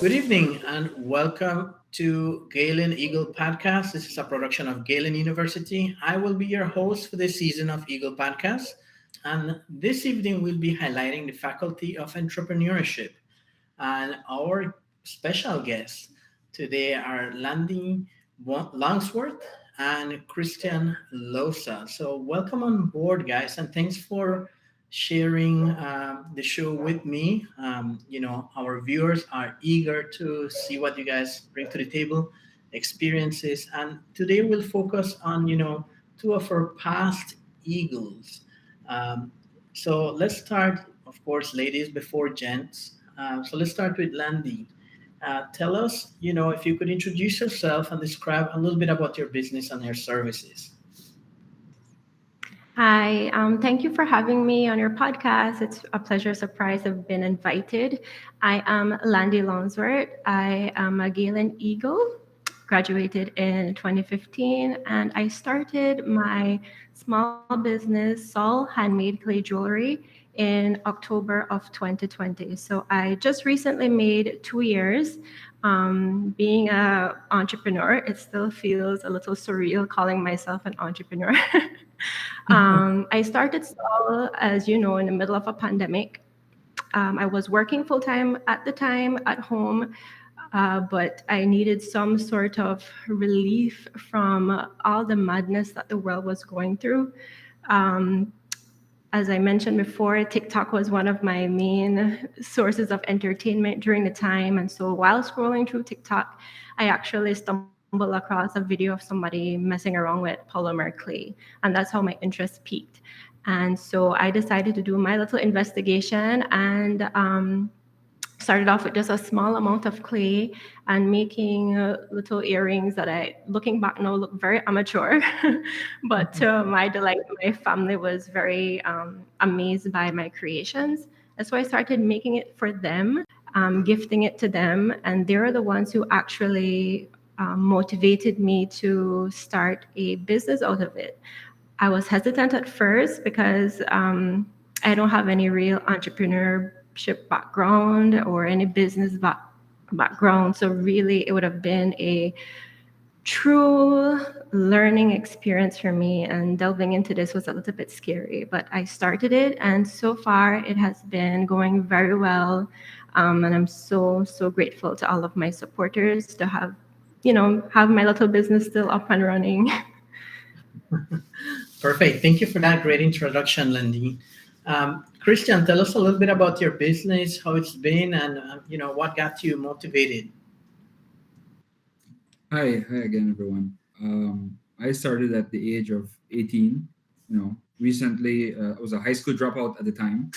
Good evening and welcome to Galen Eagle Podcast. This is a production of Galen University. I will be your host for this season of Eagle Podcast. And this evening, we'll be highlighting the Faculty of Entrepreneurship. And our special guests today are Landee Longsworth and Christian Loza. So, welcome on board, guys, and thanks for sharing the show with me. Our viewers are eager to see what you guys bring to the table, experiences, and today we'll focus on two of our past eagles. Um, so let's start, of course, ladies before gents. So let's start with Landee. Tell us, if you could introduce yourself and describe a little bit about your business and your services. Hi, thank you for having me on your podcast. It's a pleasure, surprise. I've been invited. I am Landee Longsworth. I am a Galen Eagle, graduated in 2015, and I started my small business, Sol Handmade Clay Jewelry, in October of 2020. So I just recently made 2 years. Being an entrepreneur, it still feels a little surreal calling myself an entrepreneur. I started Sol, as you know, in the middle of a pandemic. I was working full time at the time at home, but I needed some sort of relief from all the madness that the world was going through. Um, as I mentioned before, TikTok was one of my main sources of entertainment during the time. And so while scrolling through TikTok, I actually stumbled across a video of somebody messing around with polymer clay. And that's how my interest peaked. And so I decided to do my little investigation and started off with just a small amount of clay and making little earrings that looking back now, look very amateur. But to my delight, my family was very amazed by my creations. And so I started making it for them, gifting it to them. And they're the ones who actually motivated me to start a business out of it. I was hesitant at first because I don't have any real entrepreneurship background or any background. So really, it would have been a true learning experience for me. And delving into this was a little bit scary, but I started it, and so far it has been going very well. And I'm so grateful to all of my supporters to have my little business still up and running. Perfect. Thank you for that great introduction, Landee. Christian, tell us a little bit about your business, how it's been, and what got you motivated. Hi again, everyone. I started at the age of 18. Recently, I was a high school dropout at the time,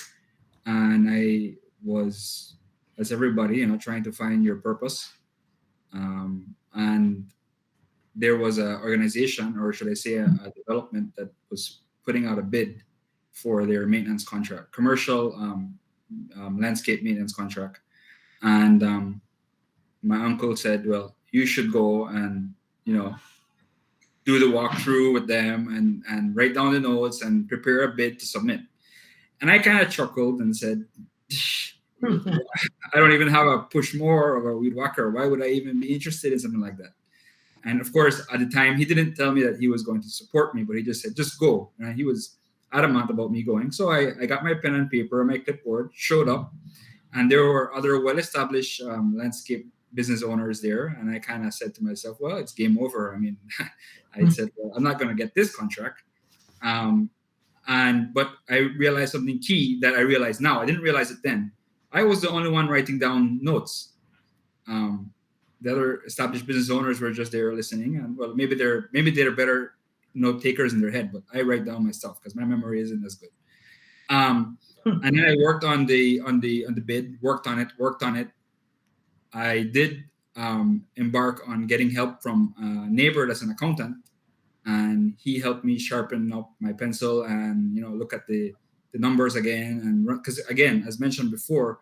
and I was, as everybody, trying to find your purpose. And there was an organization, or should I say, a development that was putting out a bid for their maintenance contract, commercial landscape maintenance contract, and my uncle said, "Well, you should go and do the walkthrough with them and write down the notes and prepare a bid to submit." And I kind of chuckled and said, "I don't even have a push more or a weed whacker. Why would I even be interested in something like that?" And of course, at the time, he didn't tell me that he was going to support me, but he just said, "Just go." And he was adamant about me going. So I got my pen and paper, my clipboard, showed up, and there were other well-established landscape business owners there. And I kind of said to myself, well, it's game over. I mean, I said, well, I'm not going to get this contract. But I realized something key that I realize now. I didn't realize it then. I was the only one writing down notes. The other established business owners were just there listening, and well, maybe they're better note takers in their head, but I write down my stuff because my memory isn't as good. And then I worked on the bid, worked on it. I did embark on getting help from a neighbor that's an accountant, and he helped me sharpen up my pencil and look at the numbers again, and because again, as mentioned before,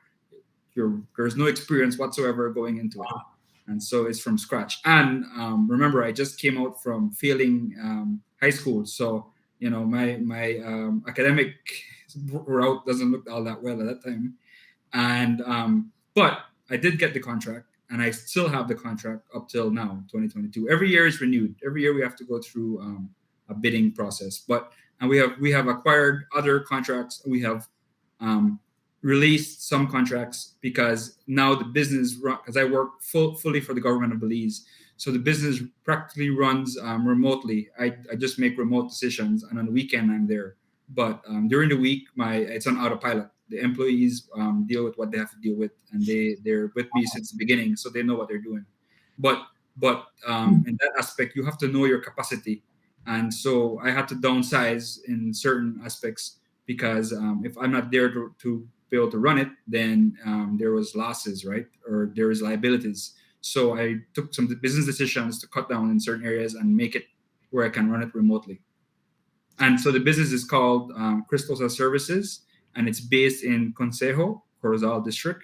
there's no experience whatsoever going into it. And so it's from scratch. And remember, I just came out from failing high school. So, my academic route doesn't look all that well at that time. And but I did get the contract. and I still have the contract up till now, 2022. Every year is renewed. Every year we have to go through a bidding process. And we have acquired other contracts. We have um, released some contracts because now the business run, because I work fully for the government of Belize, so the business practically runs remotely. I just make remote decisions, and on the weekend I'm there. But during the week, it's on autopilot. The employees deal with what they have to deal with, and they're with me since the beginning, so they know what they're doing. But in that aspect, you have to know your capacity, and so I had to downsize in certain aspects because if I'm not there to be able to run it, then there was losses, right, or there is liabilities. So I took some business decisions to cut down in certain areas and make it where I can run it remotely. And so the business is called Crystal Services, and it's based in Consejo, Corozal District.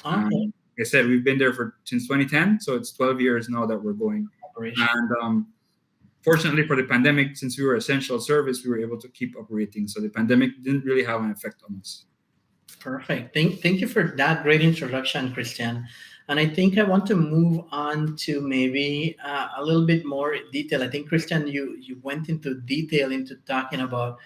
Okay. Like I said, we've been there since 2010, so it's 12 years now that we're going. Operation. And fortunately for the pandemic, since we were essential service, we were able to keep operating. So the pandemic didn't really have an effect on us. Perfect. Thank you for that great introduction, Christian. And I think I want to move on to maybe a little bit more detail. I think, Christian, you went into detail into talking about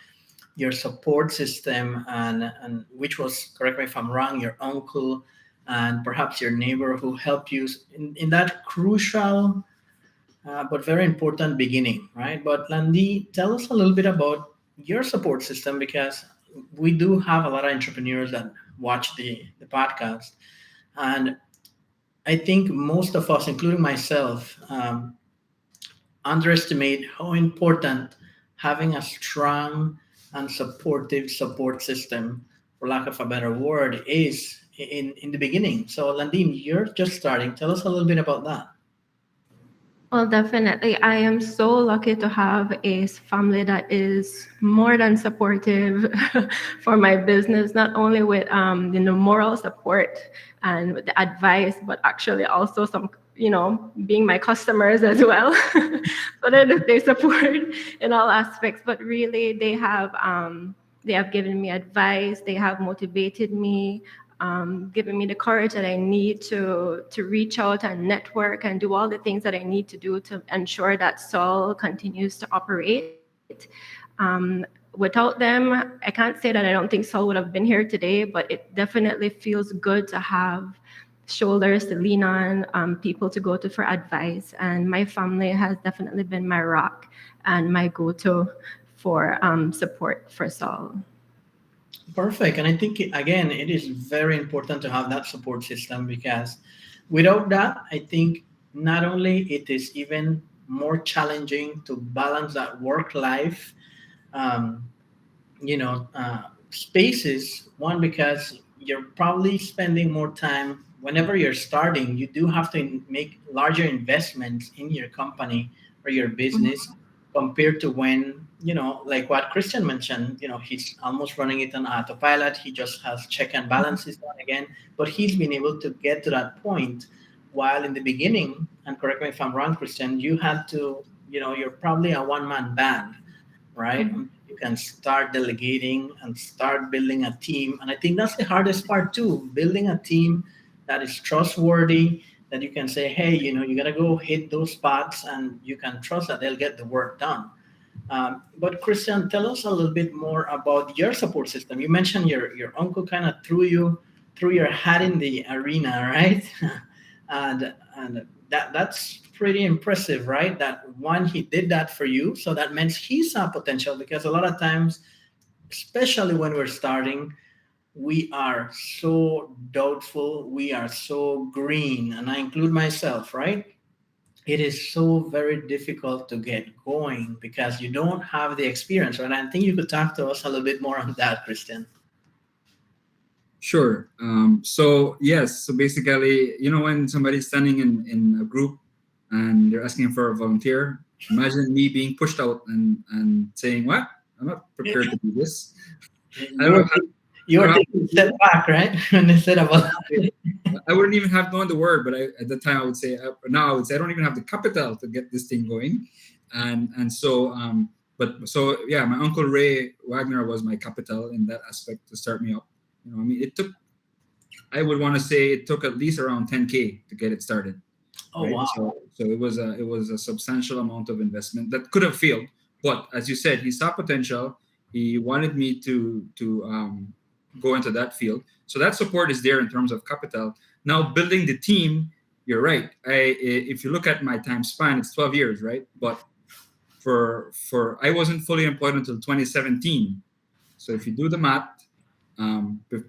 your support system and which was, correct me if I'm wrong, your uncle and perhaps your neighbor who helped you in that crucial but very important beginning, right? But Landee, tell us a little bit about your support system because we do have a lot of entrepreneurs that watch the podcast. And I think most of us, including myself, underestimate how important having a strong and supportive support system, for lack of a better word, is in the beginning. So, Landee, you're just starting. Tell us a little bit about that. Well, definitely. I am so lucky to have a family that is more than supportive for my business, not only with moral support and with the advice, but actually also some, being my customers as well. So that they support in all aspects. But really, they have given me advice. They have motivated me, giving me the courage that I need to reach out and network and do all the things that I need to do to ensure that Sol continues to operate. Without them, I can't say that I don't think Sol would have been here today, but it definitely feels good to have shoulders to lean on, people to go to for advice. And my family has definitely been my rock and my go-to for support for Sol. Perfect. And I think, again, it is very important to have that support system because without that, I think not only it is even more challenging to balance that work life, um, spaces. One, because you're probably spending more time whenever you're starting, you do have to make larger investments in your company or your business compared to when, like what Christian mentioned, he's almost running it on autopilot. He just has check and balances done again, but he's been able to get to that point. While in the beginning, and correct me if I'm wrong, Christian, you had to, you're probably a one-man band, right? You can start delegating and start building a team. And I think that's the hardest part too, building a team that is trustworthy, that you can say, hey, you got to go hit those spots and you can trust that they'll get the work done. But Christian, tell us a little bit more about your support system. You mentioned your uncle kind of threw your hat in the arena, right? and that's pretty impressive, right? That one, he did that for you, so that means he saw potential. Because a lot of times, especially when we're starting, we are so doubtful, we are so green, and I include myself, right? It is so very difficult to get going because you don't have the experience, right? I think you could talk to us a little bit more on that, Christian. Sure. So yes. So basically, when somebody's standing in a group and they're asking for a volunteer, imagine me being pushed out and saying, "What? I'm not prepared to do this." I don't know. You were taking a step back, right? Instead of I wouldn't even have known the word, but at the time I would say, now I would say I don't even have the capital to get this thing going, and so yeah, my uncle Ray Wagner was my capital in that aspect to start me up. It took I would want to say it took at least around 10K to get it started. Oh Right. wow. So it was a substantial amount of investment that could have failed. But as you said, he saw potential. He wanted me to go into that field. So that support is there in terms of capital. Now building the team, you're right. If you look at my time span, it's 12 years, right? But for I wasn't fully employed until 2017. So if you do the math,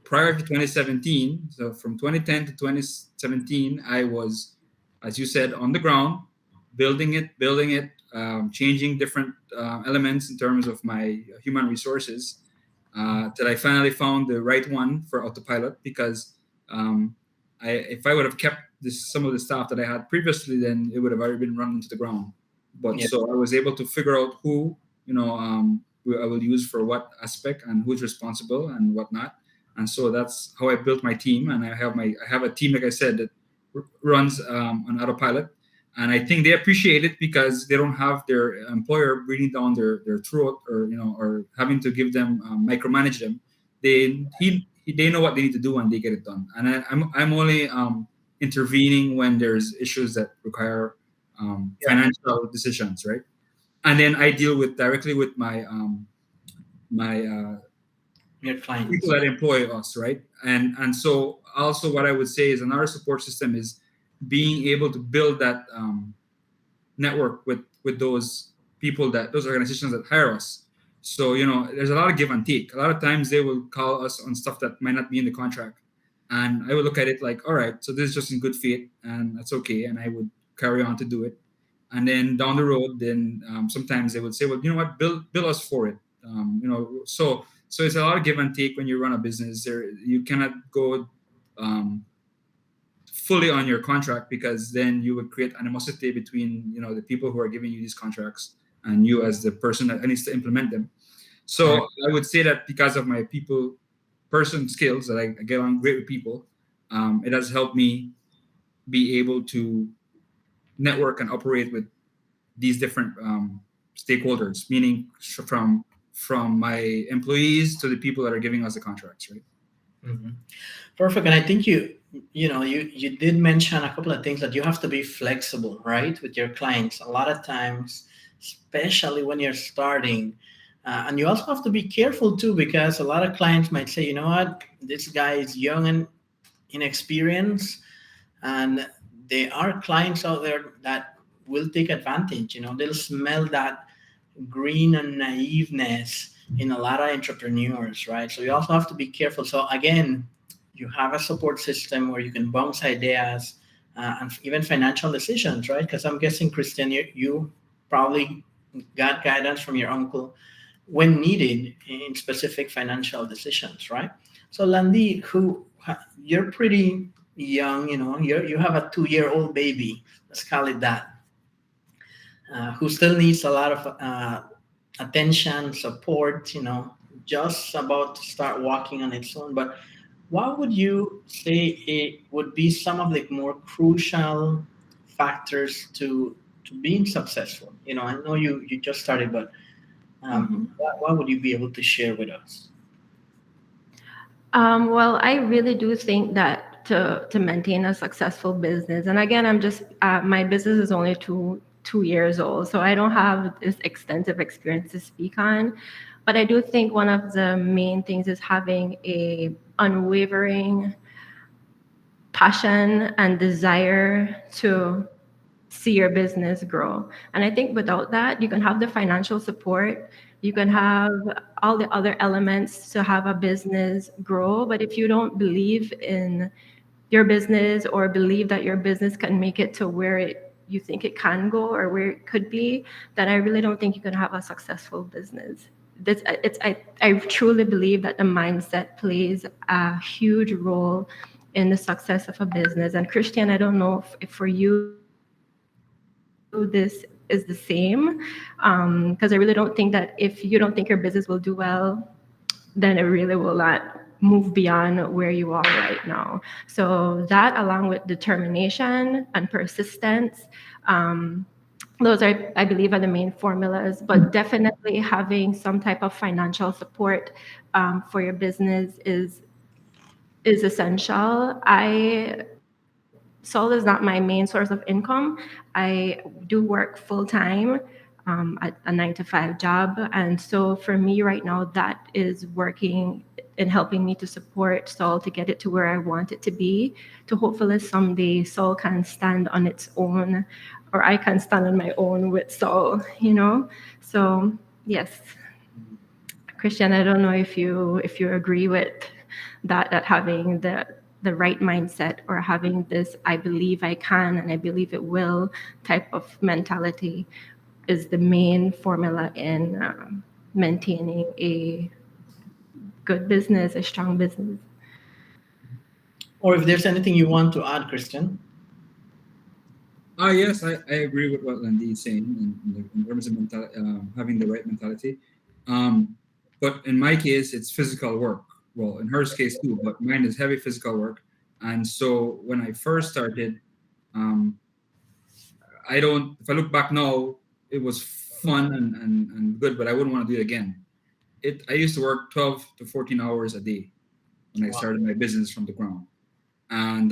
prior to 2017, so from 2010 to 2017, I was, as you said, on the ground, building it, changing different elements in terms of my human resources, till I finally found the right one for autopilot. Because if I would have kept some of the staff that I had previously, then it would have already been run into the ground. But Yeah. so I was able to figure out who, I will use for what aspect and who's responsible and whatnot. And so that's how I built my team. And I have a team, like I said, that runs on autopilot. And I think they appreciate it because they don't have their employer breathing down their throat, or having to give them micromanage them. They know what they need to do and they get it done. And I'm only intervening when there's issues that require financial decisions, right? And then I deal directly with my Your clients. people that employ us, right? And so also what I would say is another support system is being able to build that network with those organizations that hire us. So there's a lot of give and take. A lot of times they will call us on stuff that might not be in the contract, and I would look at it like, all right, so this is just in good faith, and that's okay, and I would carry on to do it. And then down the road, then sometimes they would say, well, you know what, bill us for it. So it's a lot of give and take when you run a business. You cannot go fully on your contract, because then you would create animosity between the people who are giving you these contracts and you as the person that needs to implement them. So Right. I would say that because of my person skills, that I get on great with people, it has helped me be able to network and operate with these different stakeholders, meaning from my employees to the people that are giving us the contracts, right? Mm-hmm. Perfect. And I think you did mention a couple of things, that you have to be flexible, right, with your clients. A lot of times, especially when you're starting, and you also have to be careful too, because a lot of clients might say, you know what, this guy is young and inexperienced, and there are clients out there that will take advantage. They'll smell that green and naiveness in a lot of entrepreneurs, right? So you also have to be careful. So again, you have a support system where you can bounce ideas, and even financial decisions, right? Because I'm guessing, Christian, you probably got guidance from your uncle when needed in specific financial decisions, right? So Landee, you're pretty young, you have a 2-year-old baby, let's call it that, who still needs a lot of attention, support, just about to start walking on its own. But what would you say it would be some of the more crucial factors to being successful? I know you just started, but what would you be able to share with us? Well, I really do think that to maintain a successful business, and again, I'm just my business is only two years old, so I don't have this extensive experience to speak on. But I do think one of the main things is having a unwavering passion and desire to see your business grow. And I think without that, you can have the financial support, you can have all the other elements to have a business grow. But if you don't believe in your business or believe that your business can make it to where you think it can go or where it could be, then I really don't think you can have a successful business. I truly believe that the mindset plays a huge role in the success of a business. And Christian, I don't know if for you this is the same, because I really don't think that if you don't think your business will do well, then it really will not move beyond where you are right now. So that, along with determination and persistence, those are, I believe, are the main formulas. But definitely having some type of financial support for your business is is essential. Soul is not my main source of income. I do work full time at a 9 to 5 job. And so for me right now, that is working and helping me to support Soul to get it to where I want it to be, to hopefully someday Soul can stand on its own, or I can stand on my own with Soul, you know? So yes, Christian, I don't know if you agree with that having the right mindset or having this I believe I can and I believe it will type of mentality is the main formula in maintaining a good business, a strong business. Or if there's anything you want to add, Christian. Yes, I agree with what Landee is saying in terms of having the right mentality. Um, but in my case, it's physical work. Well, in her case too, but mine is heavy physical work. And so when I first started, um, I don't, if I look back now, it was fun and good, but I wouldn't want to do it again. I used to work 12 to 14 hours a day when I Wow. started my business from the ground. And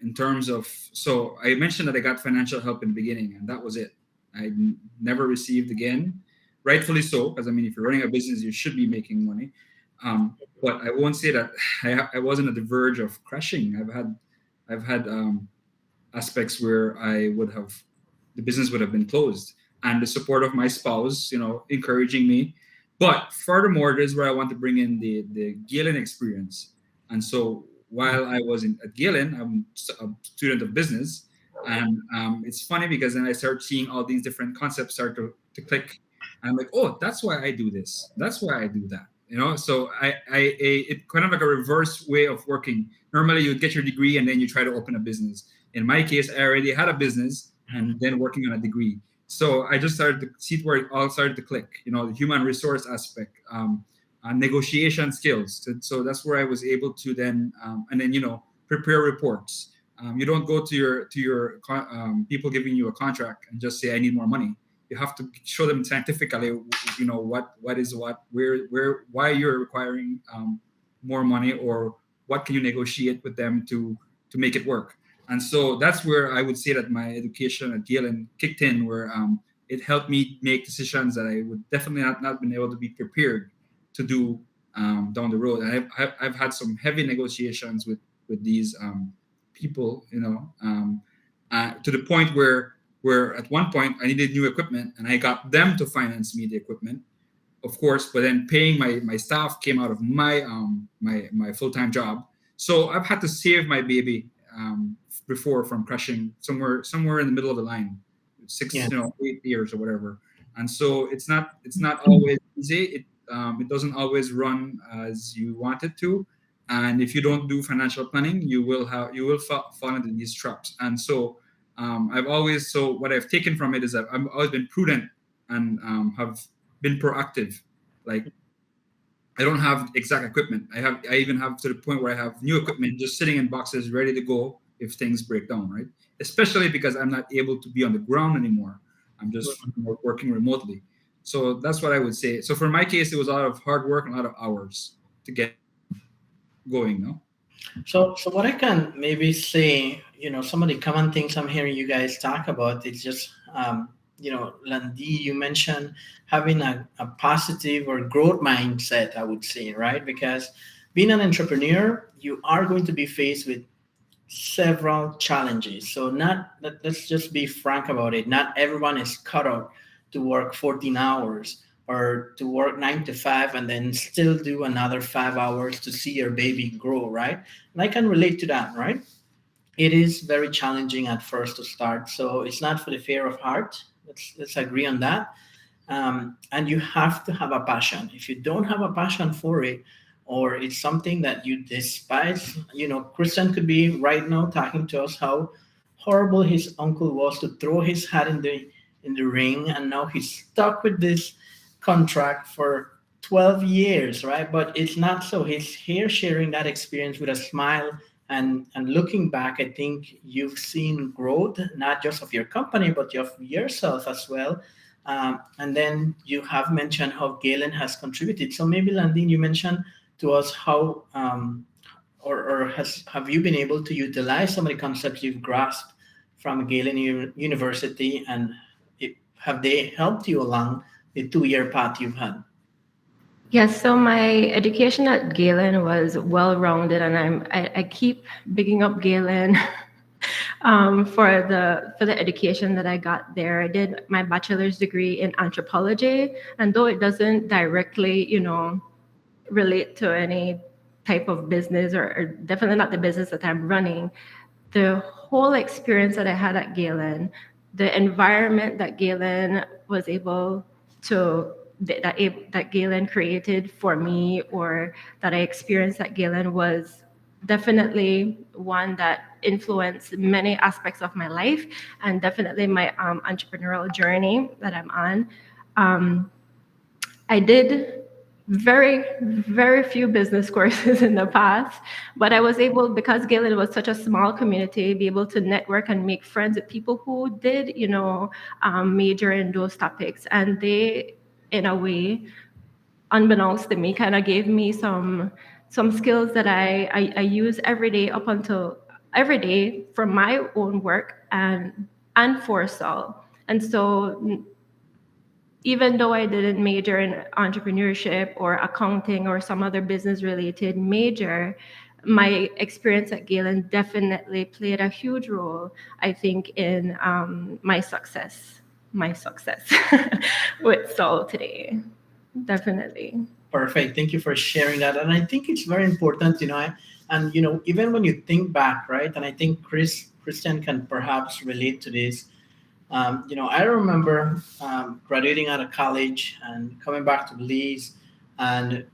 in terms of, so I mentioned that I got financial help in the beginning, and that was it. Never received again, rightfully so, because I mean, if you're running a business, you should be making money. But I won't say that I wasn't at the verge of crashing. I've had aspects where the business would have been closed, and the support of my spouse, encouraging me. But furthermore, this is where I want to bring in the Galen experience. And so while I was at Galen, I'm a student of business, and it's funny because then I start seeing all these different concepts start to click. I'm like, oh, that's why I do this. That's why I do that. So it kind of like a reverse way of working. Normally, you get your degree and then you try to open a business. In my case, I already had a business and then working on a degree. So I just started to see where it all started to click. The human resource aspect, negotiation skills. So that's where I was able to then, and then prepare reports. You don't go to your people giving you a contract and just say I need more money. You have to show them scientifically, what is what, where, why you're requiring more money, or what can you negotiate with them to make it work. And so that's where I would say that my education at Galen kicked in, where it helped me make decisions that I would definitely not been able to be prepared to do down the road. And I've had some heavy negotiations with these people, to the point where at one point I needed new equipment and I got them to finance me the equipment, of course, but then paying my staff came out of my full-time job. So I've had to save my baby before from crashing somewhere in the middle of the line, Yeah. 8 years or whatever. And so it's not always easy. It doesn't always run as you want it to. And if you don't do financial planning, you will fall into these traps. And so what I've taken from it is that I've always been prudent and have been proactive. Like, I don't have exact equipment. I even have to the point where I have new equipment just sitting in boxes ready to go if things break down, right? Especially because I'm not able to be on the ground anymore. I'm just working remotely. So that's what I would say. So for my case, it was a lot of hard work and a lot of hours to get going, no? So what I can maybe say, some of the common things I'm hearing you guys talk about, it's just, Landee, you mentioned having a positive or growth mindset, I would say, right? Because being an entrepreneur, you are going to be faced with several challenges. So let's just be frank about it. Not everyone is cut out to work 14 hours or to work 9 to 5 and then still do another 5 hours to see your baby grow, right? And I can relate to that, right? It is very challenging at first to start. So it's not for the fair of heart. Let's agree on that. And you have to have a passion. If you don't have a passion for it, or it's something that you despise, Christian could be right now talking to us how horrible his uncle was to throw his hat in the ring, and now he's stuck with this contract for 12 years, right? But it's not so. He's here sharing that experience with a smile. And looking back, I think you've seen growth, not just of your company, but of yourself as well. And then you have mentioned how Galen has contributed. So maybe, Landine, you mentioned to us or have you been able to utilize some of the concepts you've grasped from Galen University, and have they helped you along the 2 year path you've had? Yes, so my education at Galen was well-rounded, and I keep bigging up Galen for the education that I got there. I did my bachelor's degree in anthropology, and though it doesn't directly, relate to any type of business, or definitely not the business that I'm running, the whole experience that I had at Galen, the environment that Galen was able to that Galen created for me, or that I experienced at Galen, was definitely one that influenced many aspects of my life, and definitely my entrepreneurial journey that I'm on. Um, I did very, very few business courses in the past, but I was able, because Galen was such a small community, be able to network and make friends with people who did, major in those topics. And they, in a way, unbeknownst to me, kind of gave me some skills that I use every day, up until every day, for my own work and for Saul. And so even though I didn't major in entrepreneurship or accounting or some other business related major, my experience at Galen definitely played a huge role, I think, in my success with Saul today. Definitely. Perfect. Thank you for sharing that. And I think it's very important, and even when you think back, right? And I think Christian can perhaps relate to this. I remember graduating out of college and coming back to Belize, and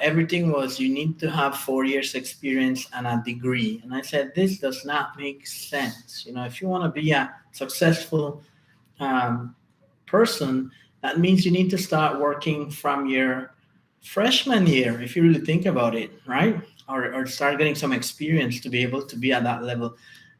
everything was, you need to have 4 years experience and a degree. And I said, this does not make sense. If you want to be a successful um, person, that means you need to start working from your freshman year, if you really think about it, right? Or start getting some experience to be able to be at that level.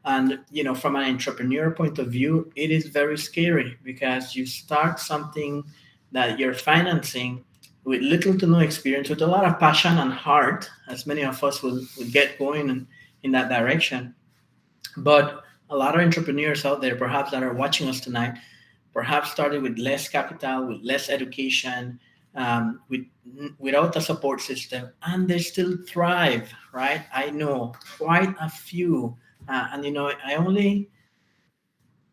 And from an entrepreneur point of view, it is very scary because you start something that you're financing with little to no experience, with a lot of passion and heart, as many of us will get going in that direction. But a lot of entrepreneurs out there, perhaps that are watching us tonight, perhaps started with less capital, with less education, without a support system, and they still thrive, right? I know quite a few. And I only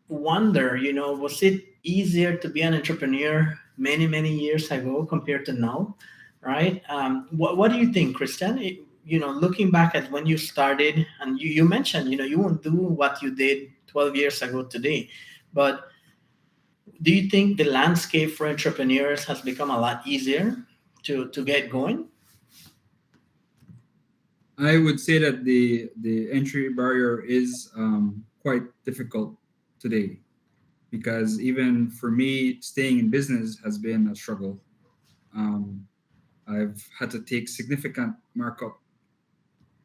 wonder, was it easier to be an entrepreneur many, many years ago compared to now, right? What do you think, Christian? Looking back at when you started, and you mentioned, you won't do what you did 12 years ago today, but do you think the landscape for entrepreneurs has become a lot easier to get going? I would say that the entry barrier is quite difficult today, because even for me, staying in business has been a struggle. Um, I've had to take significant markup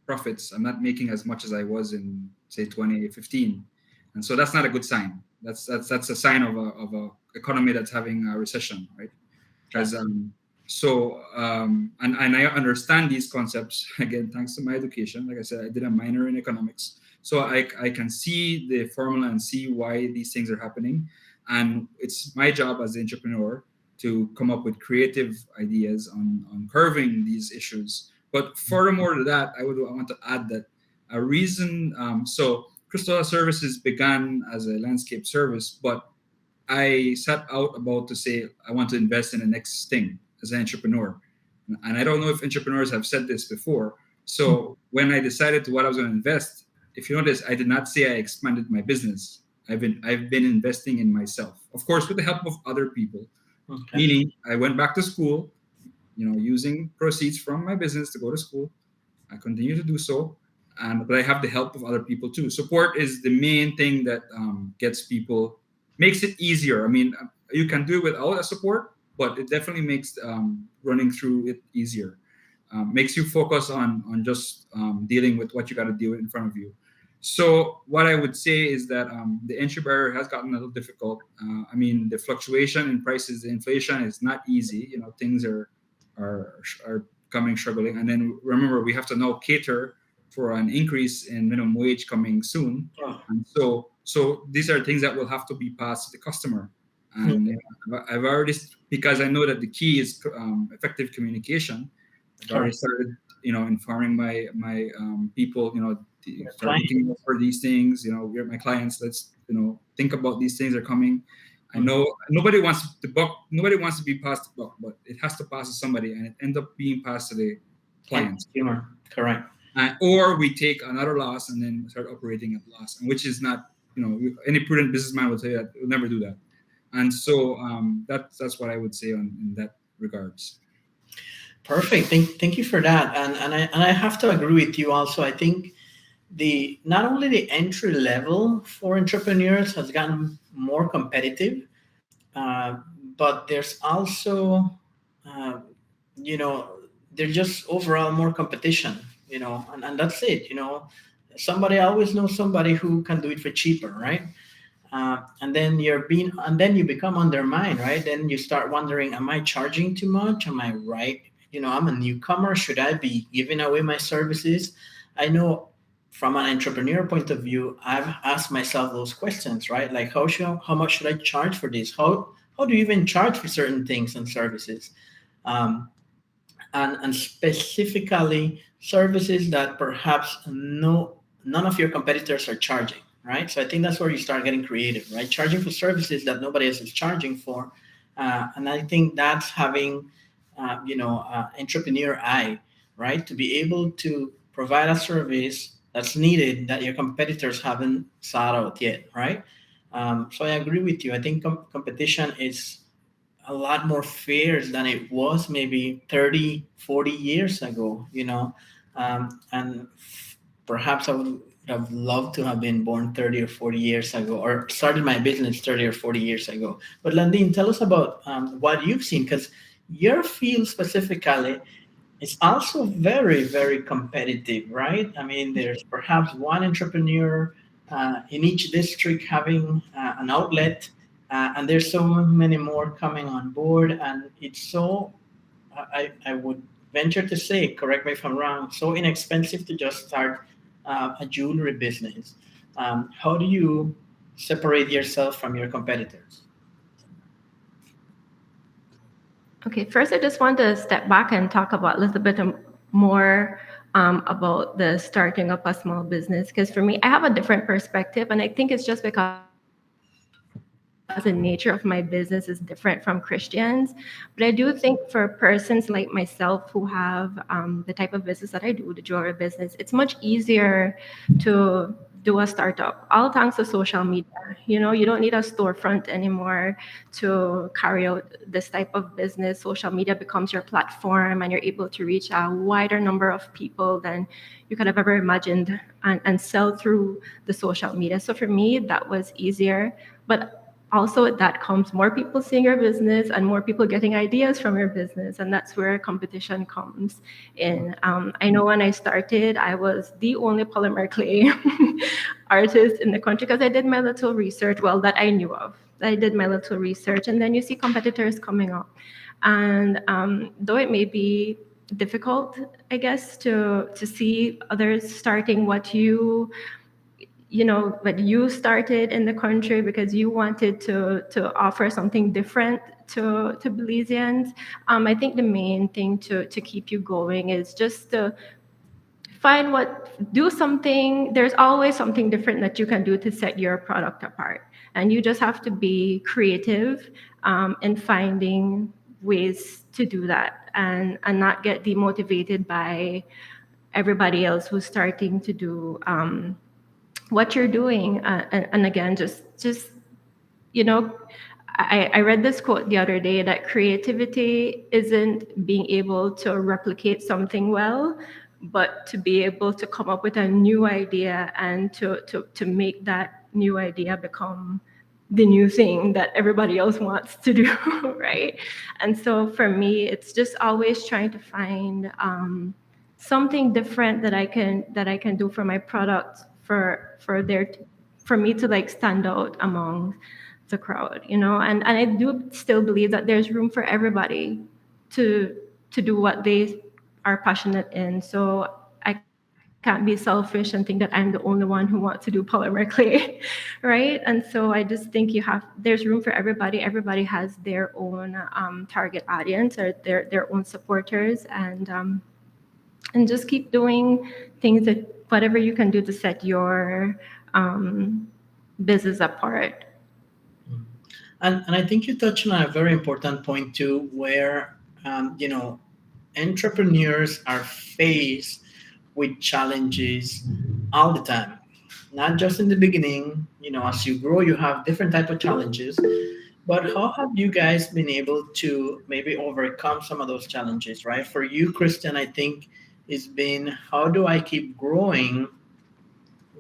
profits. I'm not making as much as I was in, say, 2015, and so that's not a good sign. That's a sign of a economy that's having a recession, right? Because and I understand these concepts again thanks to my education. Like I said, I did a minor in economics, so I can see the formula and see why these things are happening. And it's my job as an entrepreneur to come up with creative ideas on curving these issues. But furthermore to that, I want to add that a reason. So Crystal Services began as a landscape service, but I set out about to say I want to invest in the next thing as an entrepreneur. And I don't know if entrepreneurs have said this before. So when I decided to what I was going to invest, if you notice, I did not say I expanded my business. I've been investing in myself, of course, with the help of other people. Okay. Meaning, I went back to school, using proceeds from my business to go to school. I continue to do so, but I have the help of other people too. Support is the main thing that gets people, makes it easier. I mean, you can do it without a support, but it definitely makes running through it easier. Makes you focus on just dealing with what you got to deal with in front of you. So what I would say is that the entry barrier has gotten a little difficult. I mean, the fluctuation in prices, the inflation is not easy. Things are coming struggling. And then remember, we have to now cater for an increase in minimum wage coming soon. Oh, And so these are things that will have to be passed to the customer. hmm, And I've already, because I know that the key is effective communication. I've already correct. started, informing my people, Your start client. looking out for these things. We're my clients. Let's, think about these things are coming. I Hmm, know nobody wants the buck. Nobody wants to be passed the buck, but it has to pass to somebody, and it ends up being passed to the and clients. consumer. Correct. Or we take another loss and then start operating at loss, and which is not, any prudent businessman would say that will never do that. And so that's what I would say in that regards. Perfect. Thank you for that. And I have to agree with you also. I think the not only the entry level for entrepreneurs has gotten more competitive, uh, but there's also, uh, you know, there's just overall more competition, and that's it. Somebody always knows somebody who can do it for cheaper, right? And then you become undermined, right? Then you start wondering, am I charging too much? Am I right? I'm a newcomer. Should I be giving away my services? I know from an entrepreneur point of view, I've asked myself those questions, right? Like how much should I charge for this? How do you even charge for certain things and services? Um, and specifically services that perhaps none of your competitors are charging, right? So I think that's where you start getting creative, right? Charging for services that nobody else is charging for, and I think that's having, entrepreneur eye, right? To be able to provide a service that's needed that your competitors haven't sought out yet, right? So I agree with you. I think competition is a lot more fierce than it was maybe 30, 40 years ago, and perhaps I would have loved to have been born 30 or 40 years ago or started my business 30 or 40 years ago. But Landine, tell us about what you've seen, because your field specifically is also very, very competitive, right? I mean, there's perhaps one entrepreneur in each district having an outlet, and there's so many more coming on board. And it's so, I would venture to say, correct me if I'm wrong, so inexpensive to just start a jewelry business. How do you separate yourself from your competitors? Okay, first I just want to step back and talk about a little bit more about the starting up a small business. Because for me, I have a different perspective, and I think it's just because the nature of my business is different from Christians. But I do think for persons like myself who have the type of business that I do, the jewelry business, it's much easier to do a startup, all thanks to social media. You don't need a storefront anymore to carry out this type of business. Social media becomes your platform, and you're able to reach a wider number of people than you could have ever imagined, and sell through the social media. So for me, that was easier. But also with that comes more people seeing your business and more people getting ideas from your business, and that's where competition comes in. I know when I started, I was the only polymer clay artist in the country because I did my little research, well, that I knew of. I did my little research, and then you see competitors coming up. And though it may be difficult, I guess, to see others starting what you started in the country because you wanted to offer something different to Belizeans. I think the main thing to keep you going is just to do something. There's always something different that you can do to set your product apart, and you just have to be creative in finding ways to do that, and not get demotivated by everybody else who's starting to do what you're doing. And again, just you know I read this quote the other day that creativity isn't being able to replicate something well, but to be able to come up with a new idea and to make that new idea become the new thing that everybody else wants to do. Right? And so for me, it's just always trying to find something different that I can do for my product, for me to like stand out among the crowd. And I do still believe that there's room for everybody to do what they are passionate in. So I can can't be selfish and think that I'm the only one who wants to do polymer clay, right? And so I just think there's room for everybody. Everybody has their own target audience or their own supporters, and just keep doing things that whatever you can do to set your business apart. And I think you touched on a very important point too, where entrepreneurs are faced with challenges all the time, not just in the beginning. As you grow, you have different type of challenges. But how have you guys been able to maybe overcome some of those challenges, right? For you, Christian, I think it's been, how do I keep growing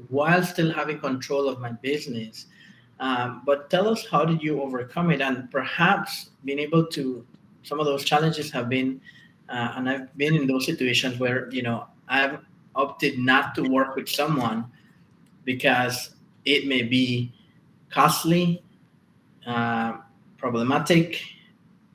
while still having control of my business? But tell us, how did you overcome it? And perhaps being able to, some of those challenges have been, and I've been in those situations where, I've opted not to work with someone because it may be costly, uh, problematic,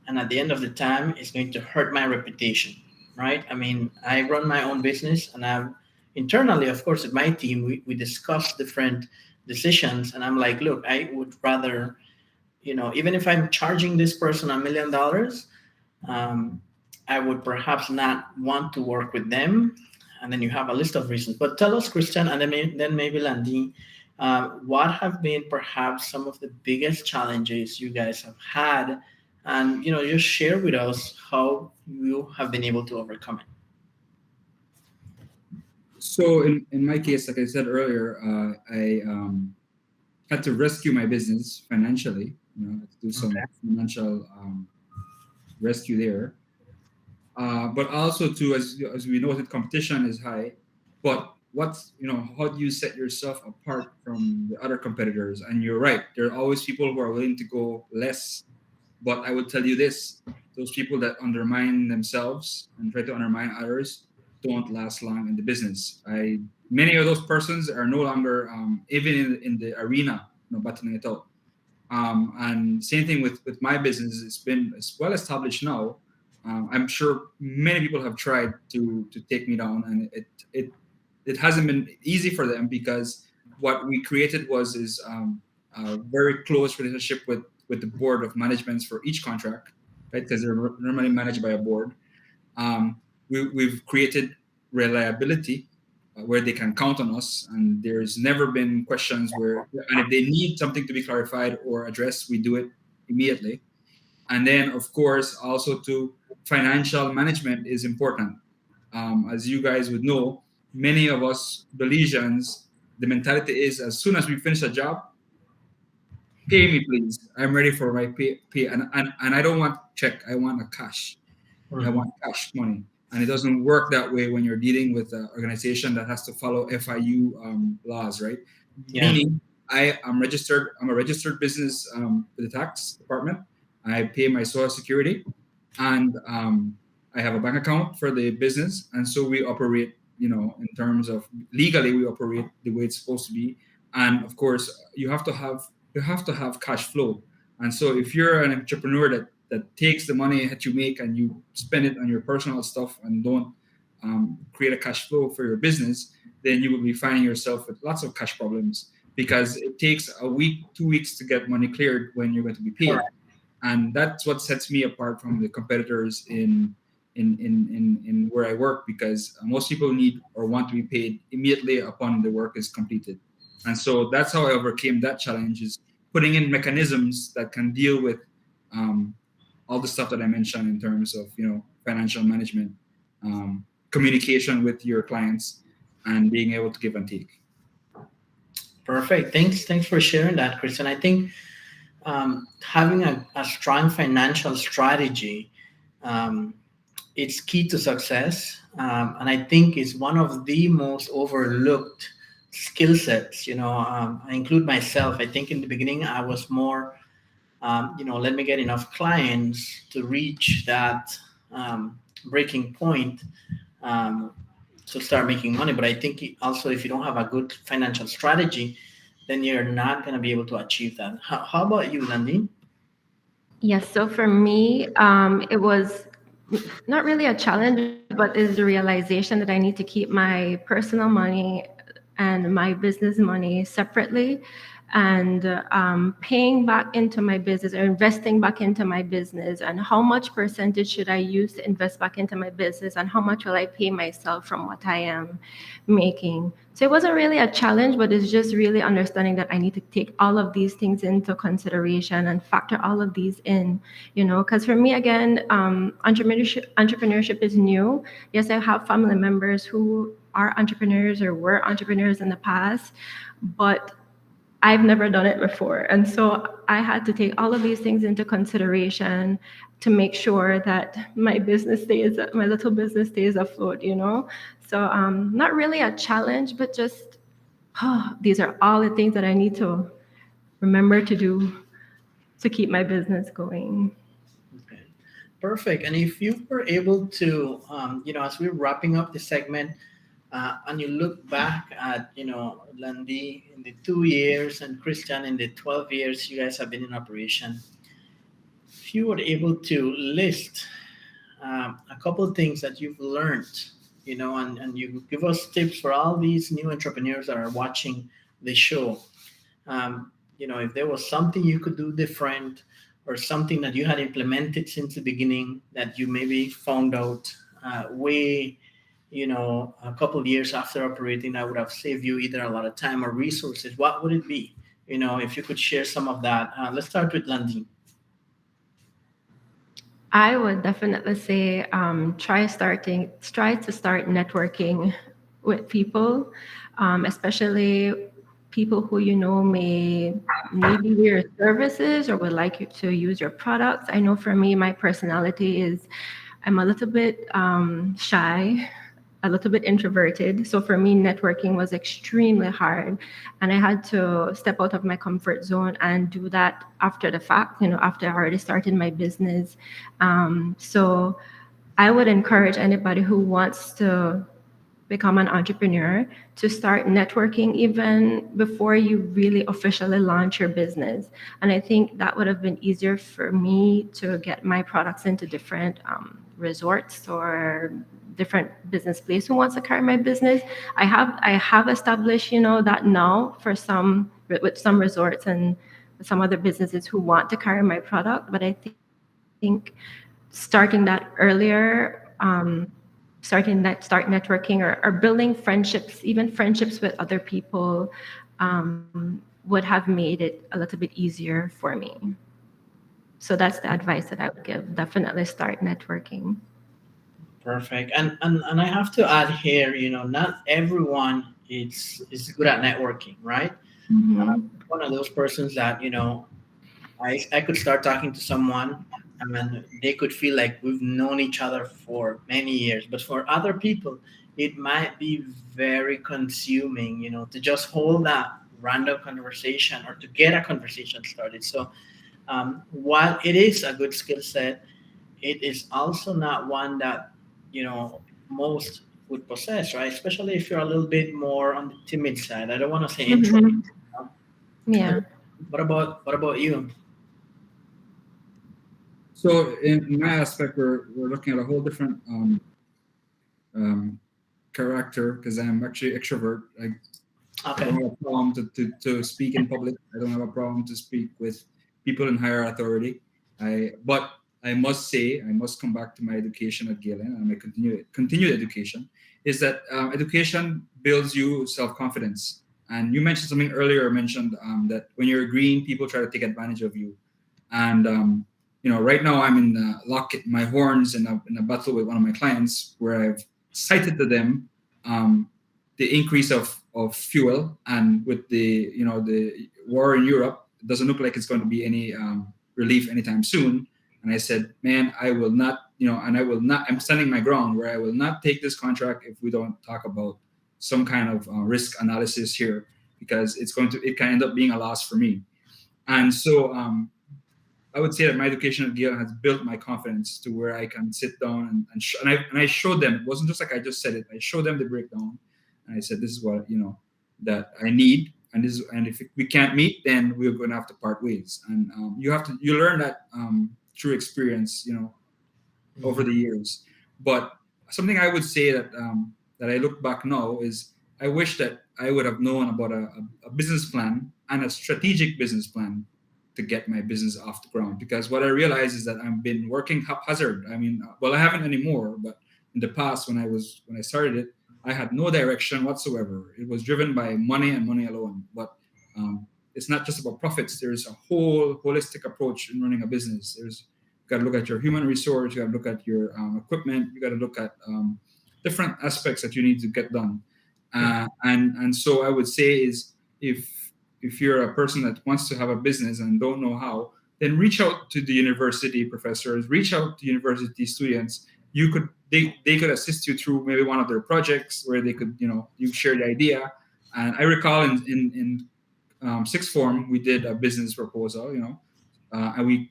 and at the end of the time, it's going to hurt my reputation, right? I mean, I run my own business, and I'm internally, of course, with my team, we discuss different decisions, and I'm like, look, I would rather, even if I'm charging this person $1 million, um, I would perhaps not want to work with them. And then you have a list of reasons. But tell us, Christian, and then maybe Landee, what have been perhaps some of the biggest challenges you guys have had, and just share with us how you have been able to overcome it. So in my case, like I said earlier, I had to rescue my business financially. To do some Okay. financial rescue there. But also too, as we know, that competition is high. But how do you set yourself apart from the other competitors? And you're right, there are always people who are willing to go less. But I would tell you this: those people that undermine themselves and try to undermine others don't last long in the business. Many of those persons are no longer even in the arena, battling it out. And same thing with my business. It's well established now. I'm sure many people have tried to take me down, and it hasn't been easy for them, because what we created is a very close relationship with the board of managements for each contract, right? Because they're normally managed by a board. We've created reliability, where they can count on us, and there's never been questions and if they need something to be clarified or addressed, we do it immediately. And then, of course, also to financial management is important. As you guys would know, many of us Belizeans, the mentality is, as soon as we finish a job, pay me, please. I'm ready for my pay. And I don't want check. I want a cash. I Mhm. want cash money. And it doesn't work that way when you're dealing with an organization that has to follow FIU laws, right? Yeah. Meaning, I'm registered. I'm a registered business with the tax department. I pay my Social Security, and I have a bank account for the business. And so we operate, in terms of legally, we operate the way it's supposed to be. And of course, you have to have cash flow. And so if you're an entrepreneur that takes the money that you make and you spend it on your personal stuff and don't create a cash flow for your business, then you will be finding yourself with lots of cash problems, because it takes a week, 2 weeks to get money cleared when you're going to be paid. Correct. And that's what sets me apart from the competitors in where I work, because most people need or want to be paid immediately upon the work is completed. And so that's how I overcame that challenge, is putting in mechanisms that can deal with all the stuff that I mentioned in terms of financial management, communication with your clients, and being able to give and take. Perfect. Thanks for sharing that, Christian. I think having a strong financial strategy, um, it's key to success, and I think it's one of the most overlooked skill sets. I include myself. I think in the beginning I was more, let me get enough clients to reach that breaking point, um, to start making money. But I think also, if you don't have a good financial strategy, then you're not going to be able to achieve that. How about you, Landee? Yes, so for me, it was not really a challenge, but but is the realization that I need to keep my personal money and my business money separately, and paying back into my business or investing back into my business, and how much percentage should I use to invest back into my business, and how much will I pay myself from what I am making. So it wasn't really a challenge, but it's just really understanding that I need to take all of these things into consideration and factor all of these in, because for me, again, entrepreneurship is new. Yes, I have family members who are entrepreneurs or were entrepreneurs in the past, but I've never done it before. And so I had to take all of these things into consideration to make sure that my little business stays afloat. So not really a challenge, but just, these are all the things that I need to remember to do to keep my business going. Okay, perfect. And if you were able to, as we're wrapping up the segment, and you look back at, Landee in the 2 years and Christian in the 12 years you guys have been in operation, if you were able to list a couple of things that you've learned, and you give us tips for all these new entrepreneurs that are watching the show, if there was something you could do different or something that you had implemented since the beginning that you maybe found out way, a couple of years after operating, that would have saved you either a lot of time or resources, what would it be? If you could share some of that. Let's start with Landee. I would definitely say try to start networking with people, especially people who may need your services or would like you to use your products. I know for me, my personality is I'm a little bit shy, a little bit introverted. So for me, networking was extremely hard. And I had to step out of my comfort zone and do that after the fact, after I already started my business. So I would encourage anybody who wants to become an entrepreneur to start networking even before you really officially launch your business. And I think that would have been easier for me to get my products into different resorts or different business place who wants to carry my business. I have established that now for some with some resorts and some other businesses who want to carry my product. But I think starting that earlier, start networking or building friendships, even friendships with other people, would have made it a little bit easier for me. So that's the advice that I would give. Definitely start networking. Perfect. And I have to add here, not everyone is good at networking, right? Mm-hmm. One of those persons that, I could start talking to someone and they could feel like we've known each other for many years. But for other people, it might be very consuming, to just hold that random conversation or to get a conversation started. So while it is a good skill set, it is also not one that, most would possess, right? Especially if you're a little bit more on the timid side. I don't want to say intro. Mm-hmm. Yeah. What about you? So in my aspect, we're looking at a whole different um, character because I'm actually extrovert. I don't Okay. have a problem to speak in public. I don't have a problem to speak with people in higher authority. But I must say, I must come back to my education at Galen and my continued education is that education builds you self confidence. And you mentioned something earlier. Mentioned that when you're green, people try to take advantage of you. And right now I'm in my horns in a battle with one of my clients where I've cited to them the increase of fuel, and with the war in Europe, it doesn't look like it's going to be any relief anytime soon. And I said, man, I will not, and I will not. I'm standing my ground where I will not take this contract if we don't talk about some kind of risk analysis here, because it can end up being a loss for me. And so I would say that my education at Galen has built my confidence to where I can sit down and I showed them. It wasn't just like I just said it. I showed them the breakdown, and I said, "This is what that I need, and if we can't meet, then we're going to have to part ways." And you learn that through experience, over the years. But something I would say that I look back now is I wish that I would have known about a business plan and a strategic business plan to get my business off the ground. Because what I realized is that I've been working haphazard. I mean, well, I haven't anymore, but in the past when I started it, I had no direction whatsoever. It was driven by money and money alone. But it's not just about profits. There's a whole holistic approach in running a business. You got to look at your human resource. You got to look at your equipment. You got to look at different aspects that you need to get done. And so I would say is if you're a person that wants to have a business and don't know how, then reach out to the university professors, reach out to university students. They could assist you through maybe one of their projects where they could, you share the idea. And I recall in sixth form, we did a business proposal, and we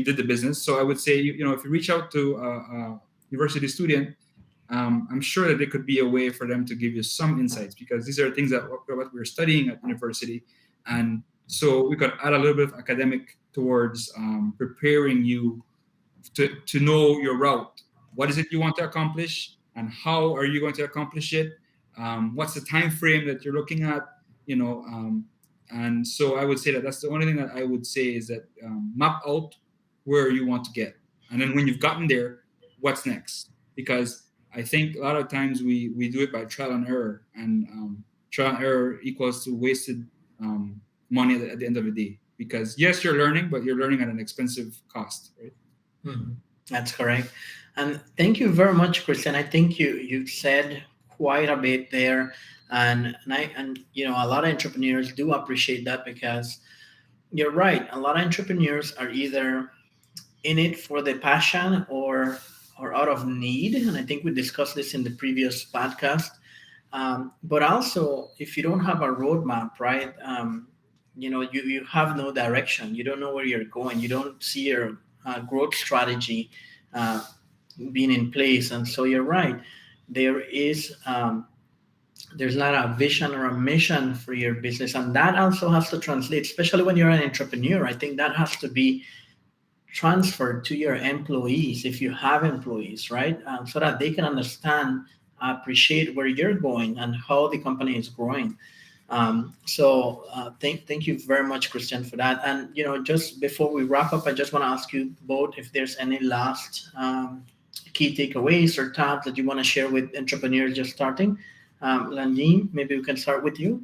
did the business. So I would say, if you reach out to a university student, I'm sure that there could be a way for them to give you some insights, because these are things that what we're studying at university. And so we could add a little bit of academic towards preparing you to know your route. What is it you want to accomplish, and how are you going to accomplish it? What's the time frame that you're looking at? And so I would say that's the only thing that I would say is that map out where you want to get, and then when you've gotten there, what's next? Because I think a lot of times we do it by trial and error, and trial and error equals to wasted money at the end of the day. Because yes, you're learning, but you're learning at an expensive cost, right? Mm-hmm. That's correct. And thank you very much, Christian. I think you said quite a bit there, and a lot of entrepreneurs do appreciate that, because you're right. A lot of entrepreneurs are either in it for the passion or out of need, and I think we discussed this in the previous podcast. But also, if you don't have a roadmap, right? You have no direction. You don't know where you're going. You don't see your growth strategy being in place. And so you're right. There's not a vision or a mission for your business, and that also has to translate, especially when you're an entrepreneur. I think that has to be transferred to your employees, if you have employees, right? So that they can understand, appreciate where you're going and how the company is growing. Thank you very much, Christian, for that. And just before we wrap up, I just want to ask you both if there's any last key takeaways or thoughts that you want to share with entrepreneurs just starting. Landee, maybe we can start with you.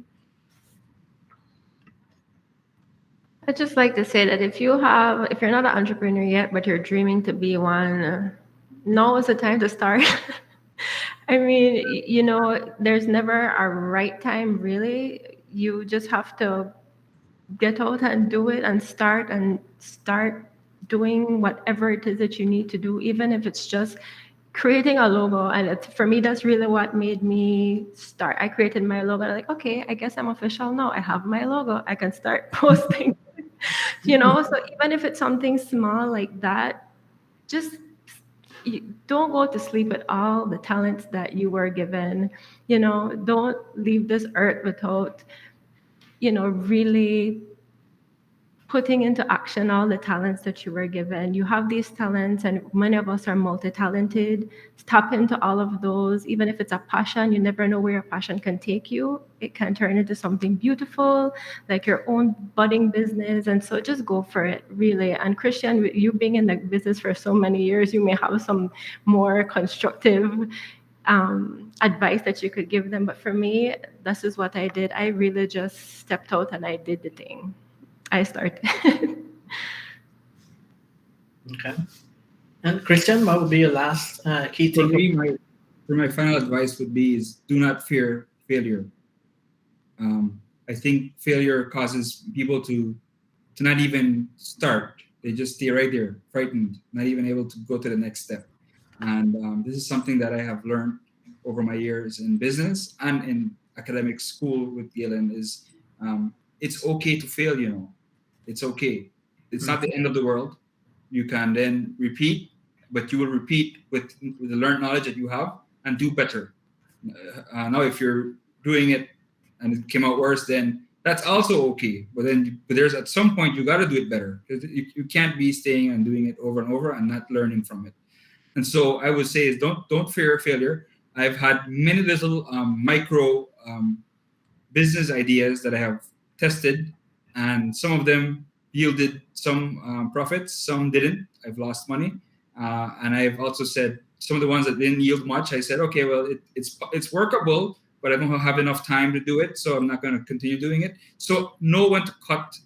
I'd just like to say that if you're not an entrepreneur yet, but you're dreaming to be one, now is the time to start. I mean, there's never a right time, really. You just have to get out and do it and start doing whatever it is that you need to do, even if it's just creating a logo. And for me, that's really what made me start. I created my logo. I'm like, okay, I guess I'm official now. I have my logo. I can start posting. So even if it's something small like that, just don't go to sleep with all the talents that you were given. Don't leave this earth without, really putting into action all the talents that you were given. You have these talents, and many of us are multi-talented. Tap into all of those. Even if it's a passion, you never know where your passion can take you. It can turn into something beautiful, like your own budding business. And so just go for it, really. And Christian, you being in the business for so many years, you may have some more constructive advice that you could give them. But for me, this is what I did. I really just stepped out and I did the thing. I started. Okay. And Christian, what would be your last key takeaway? For my final advice would be is do not fear failure. I think failure causes people to not even start. They just stay right there, frightened, not even able to go to the next step. And this is something that I have learned over my years in business and in academic school with Galen is it's okay to fail, It's okay. It's not the end of the world. You can then repeat, but you will repeat with the learned knowledge that you have and do better. Now, if you're doing it and it came out worse, then that's also okay. But there's at some point you got to do it better, because you can't be staying and doing it over and over and not learning from it. And so I would say is don't fear failure. I've had many little micro business ideas that I have tested, and some of them yielded some profits, some didn't. I've lost money, and I've also said some of the ones that didn't yield much. I said, okay, well, it's workable, but I don't have enough time to do it, so I'm not going to continue doing it. So know when to cut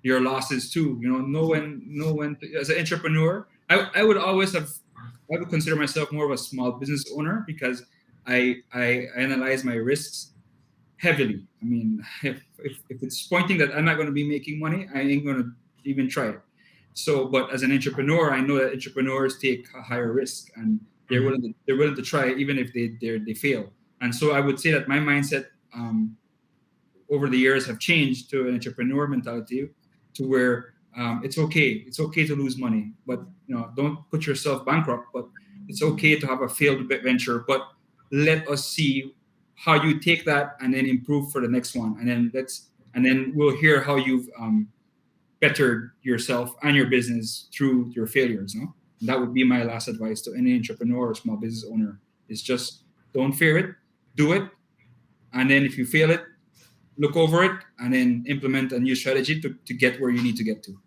your losses too. Know when to, as an entrepreneur. I would always have. I would consider myself more of a small business owner because I analyze my risks heavily. I mean, if it's pointing that I'm not going to be making money, I ain't going to even try it. So, but as an entrepreneur, I know that entrepreneurs take a higher risk and they're willing to try even if they fail. And so I would say that my mindset over the years have changed to an entrepreneur mentality, to where it's okay to lose money, but don't put yourself bankrupt. But it's okay to have a failed venture, but let us see how you take that and then improve for the next one, and then we'll hear how you've bettered yourself and your business through your failures. No, and that would be my last advice to any entrepreneur or small business owner: is just don't fear it, do it, and then if you fail it, look over it and then implement a new strategy to get where you need to get to.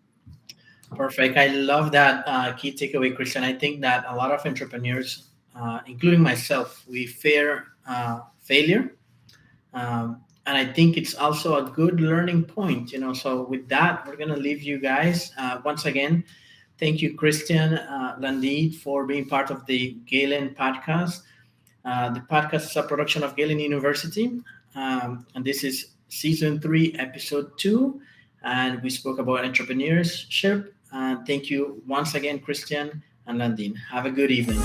Perfect. I love that key takeaway, Christian. I think that a lot of entrepreneurs, including myself, we fear failure. And I think it's also a good learning point, So with that, we're going to leave you guys. Once again, thank you, Christian, Landee, for being part of the Galen podcast. The podcast is a production of Galen University. And this is season 3, episode 2. And we spoke about entrepreneurship. Thank you once again, Christian and Landee. Have a good evening.